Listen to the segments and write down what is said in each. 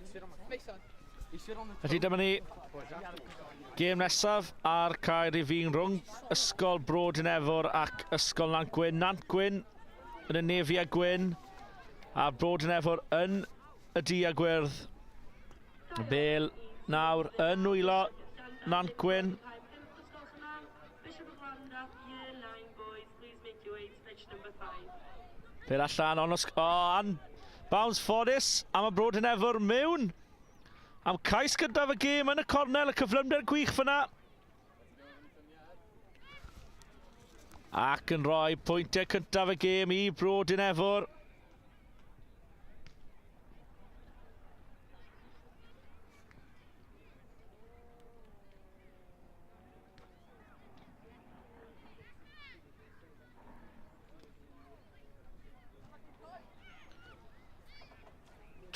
Felly dyma ni gêm nesaf ar cael ei fi'n rhwng Ysgol Dinefwr ac Ysgol Nantgwyn. Nantgwyn yn y nefi a gwyn a Dinefwr yn y du a gwyrdd. Bêl nawr yn wylo Nantgwyn. Bêl allan on bounce ffodus am y Dinefwr mewn. Am cais gyntaf y gêm yn y cornel, y cyflymder gwych fyna. Ac yn rhoi pwyntiau cyntaf y gêm i Dinefwr.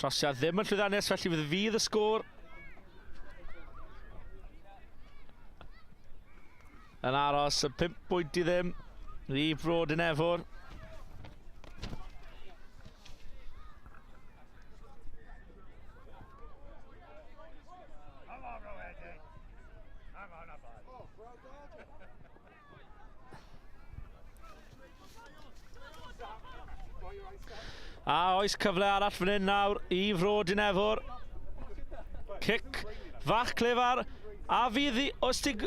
Trosiad ddim yn llwyddiannus, felly fydd y sgôr yn aros y 5 pwynt i ddim i Dinefwr. A oes cyfle arall fan hyn nawr i Dinefwr. Cic fach clefar a fydd i ostig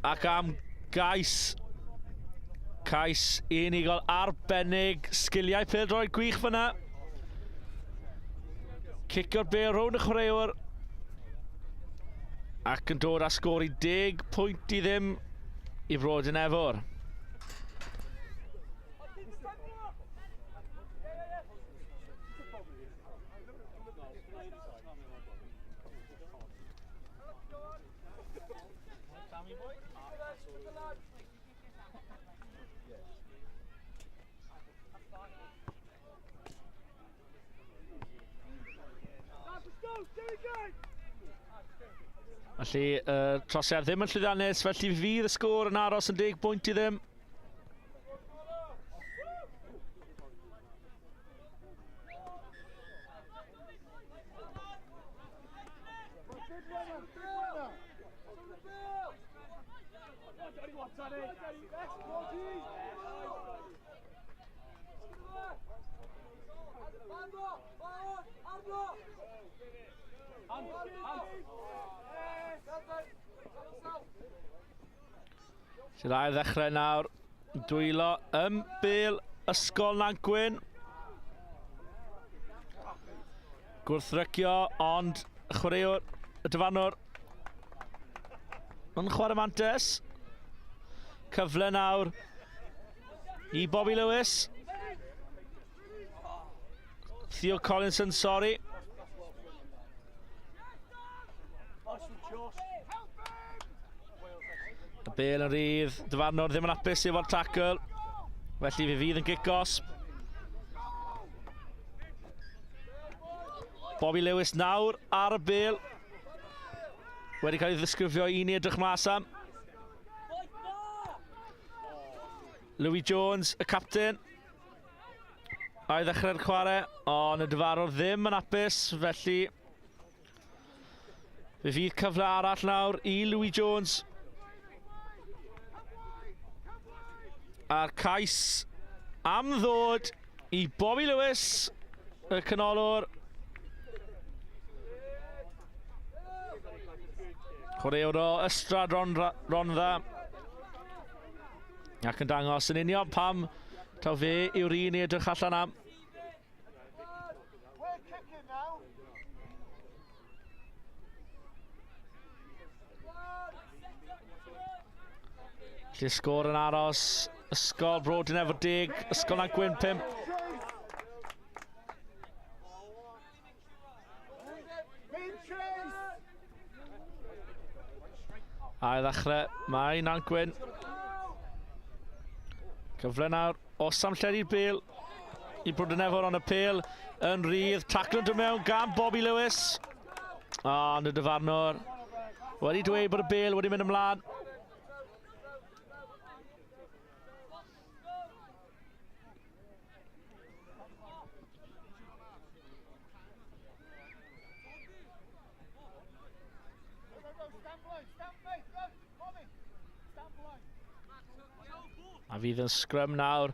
ac am gais. Cais unigol arbennig, sgiliau pêl-droed gwych fyna. Cic o'r bêl rownd y chwaraewr ac yn dod â sgôr i 10 pwynt i ddim i Dinefwr. Felly, trosiad ddim yn llwyddiannus, felly fydd y sgôr yn aros yn 10 pwynt i ddim. Sy'n ail ddechrau nawr, dwylo ym bêl Ysgol Nantgwyn. Gwrthrycio, ond chwaraewr y dyfarnwr yn chwarae mantes. Cyfle nawr i Bobby Lewis. Theo Collinson, sori. Y bêl yn rhydd, dyfarnwr ddim yn apus efo'r tackle, felly fydd yn gic-gosb. Bobby Lewis nawr ar y bêl. Wedi cael ei ddisgrifio i ni edrych mas am. Louis Jones, y capten. A i ddechrau'r chwarae, ond y dyfarnwr ddim yn apus, felly fydd cyfle arall nawr i Louis Jones. A'r cais am ddod i Bobby Lewis, y canolor. Chwaraewr o Ystrad Rondda. Ac yn dangos yn union pam taw fe yw'r un i edrych allan am. Lle sgôr yn aros, Ysgol Dinefwr 10, Ysgol Nantgwyn 5. A i ddechrau, mae Nantgwyn. Cyfle nawr o samlledi'r bêl i Dinefwr on y pêl yn rhydd. Tacl yn dod mewn gan Bobby Lewis. Ond y dyfarnwr wedi dweud bod y bêl wedi mynd ymlaen. A fydd yn scrum nawr.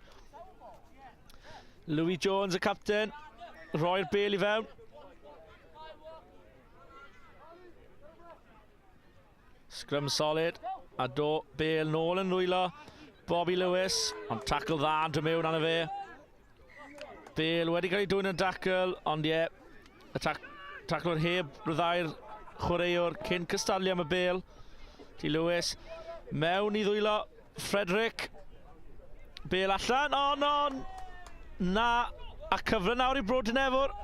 Louis Jones, y capten. Roi'r bêl i fewn. Scrum solid. A do bêl nôl yn rwylo. Bobby Lewis. Ond tackle dda yn dod mewn arno fe. Bêl wedi cael ei dwyn yn dacl. Ond ie, y taclwr heb ryddau'r chwaraewr cyn cystadlu am y bêl. Ti Lewis. Mewn i ddwylo. Frederick. Bêl allan. O, non! Na. A cyfle nawr i Bro Dinefwr.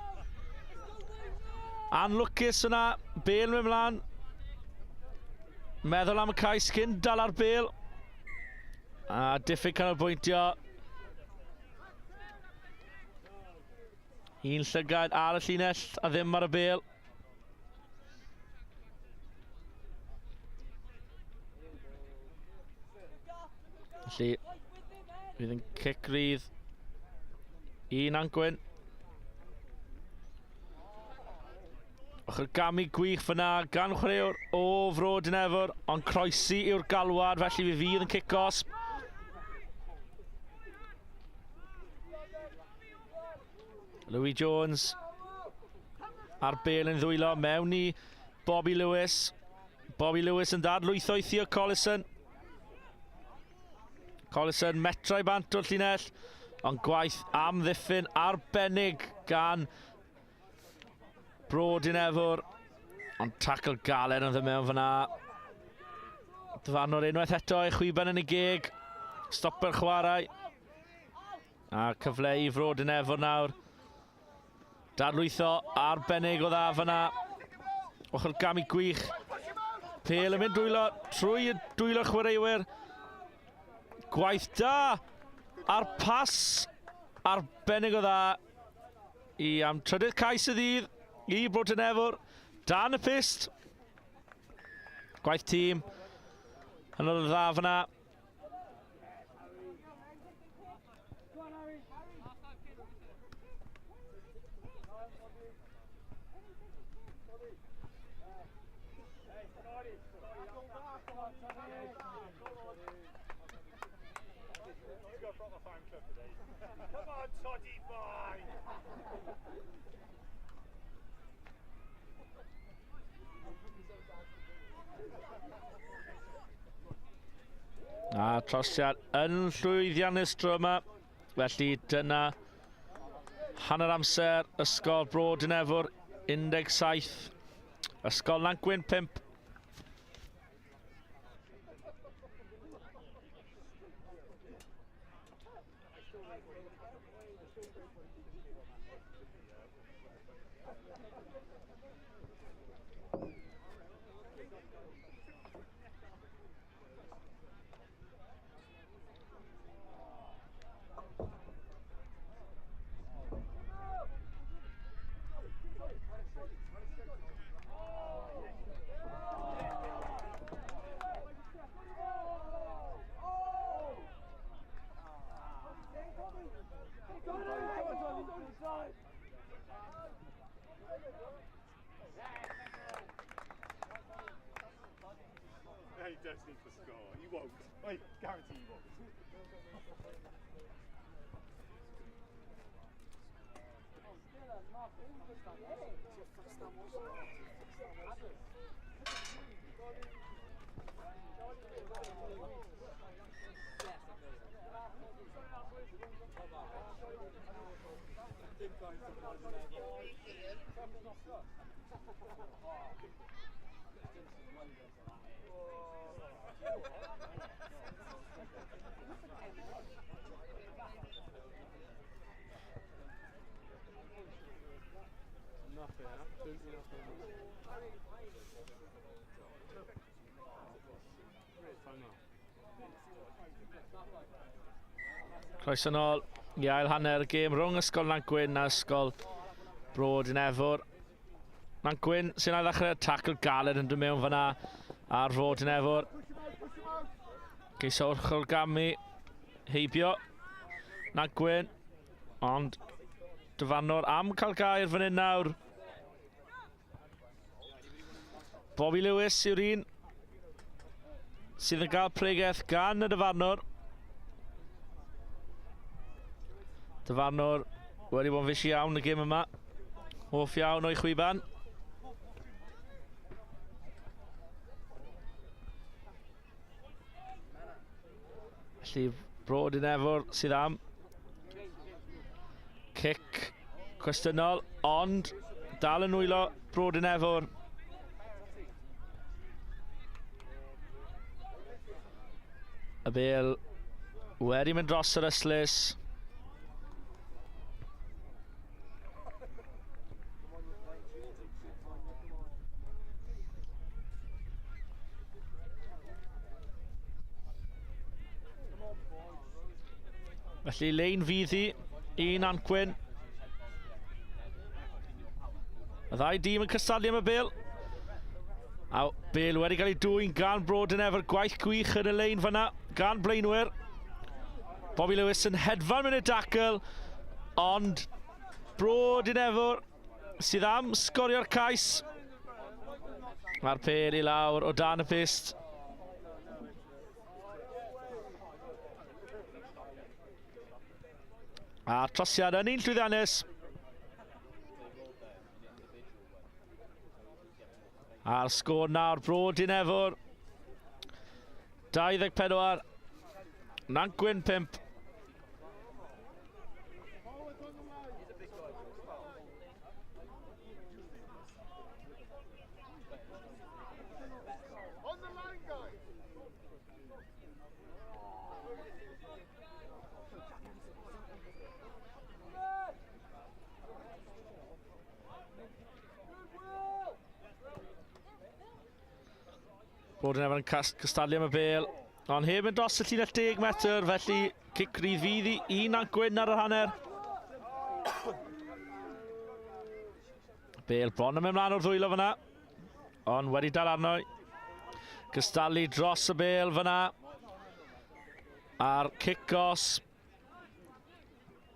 Anlwcus yna. Bêl mewn mlaen. Meddwl am y cais cyn dal ar bêl. A diffyg canolbwyntio. Un llygaid ar y llinell a ddim ar y bêl. Felly, bydd yn cic rydd i Nantgwyn. Ochr gamu gwych fyna gan chwaraewr o Fro Dinefwr, ond croesi yw'r galwad, felly fydd yn cic-os. Louis Jones ar bêl yn ddwylo mewn i Bobby Lewis. Bobby Lewis yn dadlwytho i Theo Collison. Collison metrau bant o'r llinell, ond gwaith am ddiffyn arbennig gan Bro Dinefwr, ond tackle galed yn dod mewn fyna. Dyfarnwr unwaith eto ei chwiben yn ei geg. Stopper chwarae. A cyfle i Fro Dinefwr nawr. Dadlwytho arbennig o dda fyna. Ochr gamu gwych. Pêl yn mynd dwylo trwy y dwylo chwaraewyr. Gwaith da ar pas arbennig o dda i am trydydd cais y ddydd i Bro Dinefwr. Dan y pist. Gwaith tîm yn o'r dda fyna. A trosiad yn llwyddiannus dro yma. Felly dyna hanner amser Ysgol Bro Dinefwr 17. Ysgol Nantgwyn 5. He does need to score. He won't. I guarantee he won't. Croeso nôl i ail hanner y gêm rhwng Ysgol Nantgwyn a Ysgol Bro Dinefwr. Nantgwyn sy'n ail ddechrau tackle galed yn dod mewn fyna ar Bro Dinefwr. Geisio wrchol gamu heibio Nantgwyn, ond dyfarnwr am cael gair fan hyn nawr. Bobby Lewis yw'r un sydd yn cael pregaeth gan y dyfarnwr. Dyfarnwr wedi bod yn fysi iawn y gêm yma. Hoff iawn o'i chwiban. Felly Bro Dinefwr sydd am. Cic cwestiynol, ond dal yn wylo Bro Dinefwr. Y bêl wedi mynd dros yr yslys. Felly lein fyddi i Nantgwyn. Y ddau dîm yn cystadlu am y bêl. A bêl wedi cael ei dwyn gan Bro Dinefwr, gwaith gwych yn y lein fyna gan blaenwyr. Bobby Lewis yn hedfan mewn y dacl, ond Bro Dinefwr sydd am sgorio'r cais. Mae'r pêl i lawr o dan y pist. A trosiad yn un llwyddiannus. A'r sgôr nawr, Bro Dinefwr 24, Nantgwyn 5. Bro Dinefwr yn cystadlu am y bêl, ond heb yn dros y llinell 10 metr, felly cic rydd fydd i Nantgwyn ar yr hanner. Bêl bron yn mynd mlaen o'r ddwylo fyna, ond wedi dal arno. Cystadlu dros y bêl fyna. A'r cic-os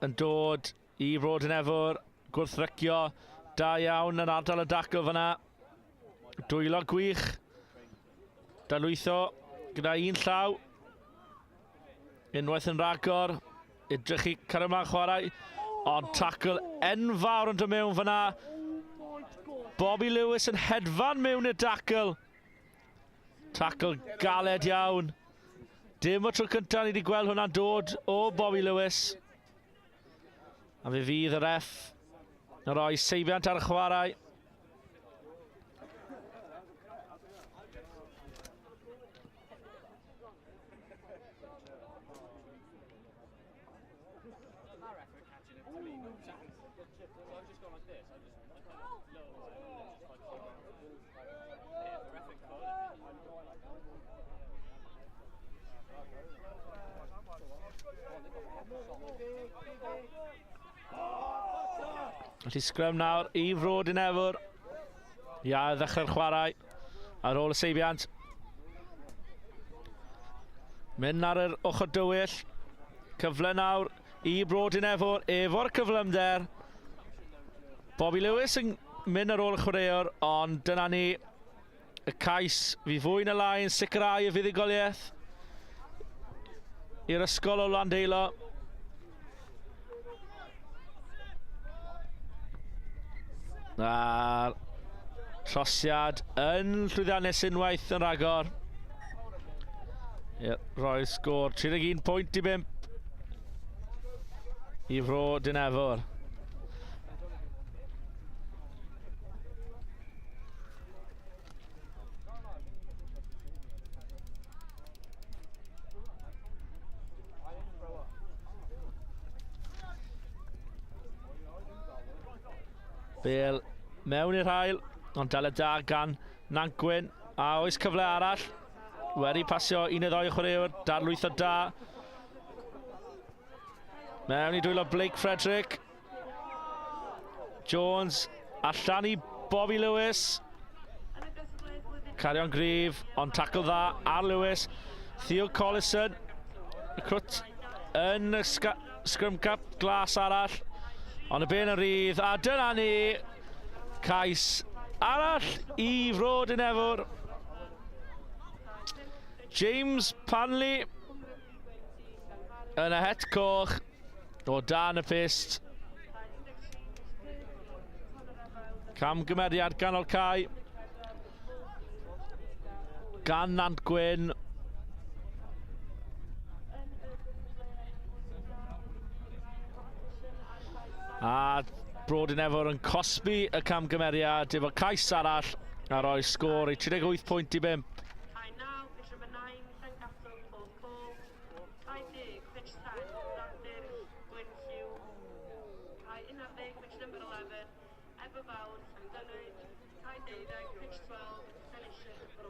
yn dod i Bro Dinefwr, gwrthrycio da iawn yn ardal y dacl fyna. Dwylo gwych. Dalwytho gyda un llaw. Unwaith yn ragor. Edrych i Cyrymlaen chwarae. Ond tacl enfawr yn dod mewn fyna. Bobby Lewis yn hedfan mewn i'r dacl. Tacl galed iawn. Dim o tro cyntaf ni wedi gweld hwnna'n dod o Bobby Lewis. A fe fydd y ref yn rhoi seibiant ar y chwarae. Felly sgrym nawr i Bro Dinefwr. Ia, ddechrau'r chwarae ar ôl y seibiant. Mynd ar yr ochr dywyll. Cyfle nawr i Bro Dinefwr efo'r cyflymder. Bobby Lewis yn mynd ar ôl y chwaraewr, ond dyna ni. Y cais fi fwy na lai yn sicrhau y fuddugoliaeth i'r ysgol o Landeilo. A'r trosiad yn llwyddiannus unwaith yn ragor. Roi'r sgôr 31 pwynt i 5 i Bro Dinefwr. Bêl mewn i'r hael, ond daled da gan Nantgwyn. A oes cyfle arall. Wedi pasio un neu ddoi chwaraewr, darlwytho da. Mewn i dwylo Blake Frederick. Jones allan i Bobby Lewis. Carion gryf, ond tacl dda ar Lewis. Theo Collison. Y crwt yn y scrum cap glas arall. Ond y ben yn rydd, a dyna ni cais arall i Bro Dinefwr. James Panley yn y het coch o dan y pist. Camgymeriad ganol cae gan Nantgwyn. A Bro Dinefwr yn cosbi y camgymeriad efo cais arall a roi sgôr i 38 pwynt i 5.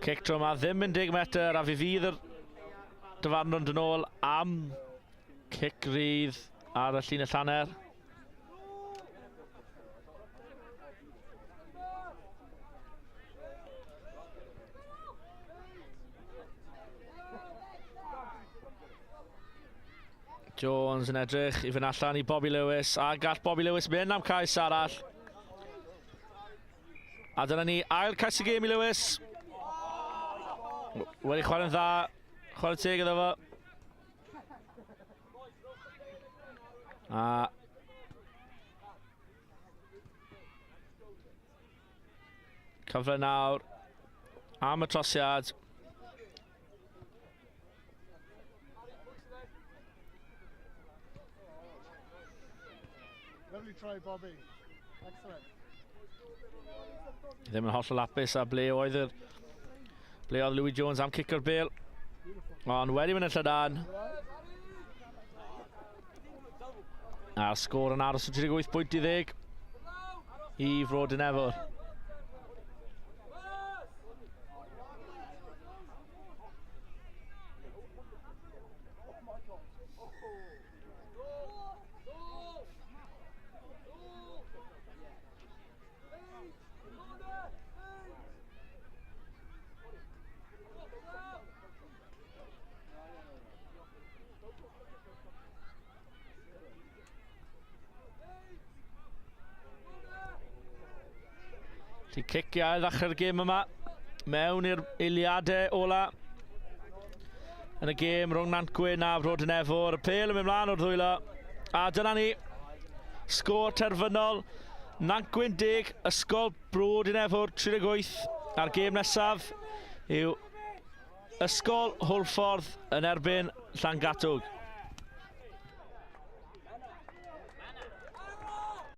Cic tro yma ddim yn 10 metr a fi fydd yr dyfarnwr yn ôl am cic rydd ar y llinell hanner. Jones yn edrych i fynd allan i Bobby Lewis a gall Bobby Lewis mynd am cais arall. A dyna ni ail cais y gêm i Lewis. Wedi chwarae'n dda, chwarae teg iddo fo. A cyfle nawr am y trosiad. Lovely try, Bobby. Excellent. Ddim yn hollol apus a ble oedd Louis Jones am cic o'r bêl. Ond wedi mynd y llydan. A sgôr yn aros o 38 pwynt i 10 i Bro Dinefwr. Ti'n cicio i ddechrau'r gêm yma mewn i'r eiliadau ola yn y gêm rhwng Nantgwyn a Bro Dinefwr. Y pêl yn mynd mlaen o'r ddwylo a dyna ni sgôr terfynol. Nantgwyn 10, Ysgol Bro Dinefwr 38. A'r gêm nesaf yw Ysgol Hwlffordd yn erbyn Llangatwg.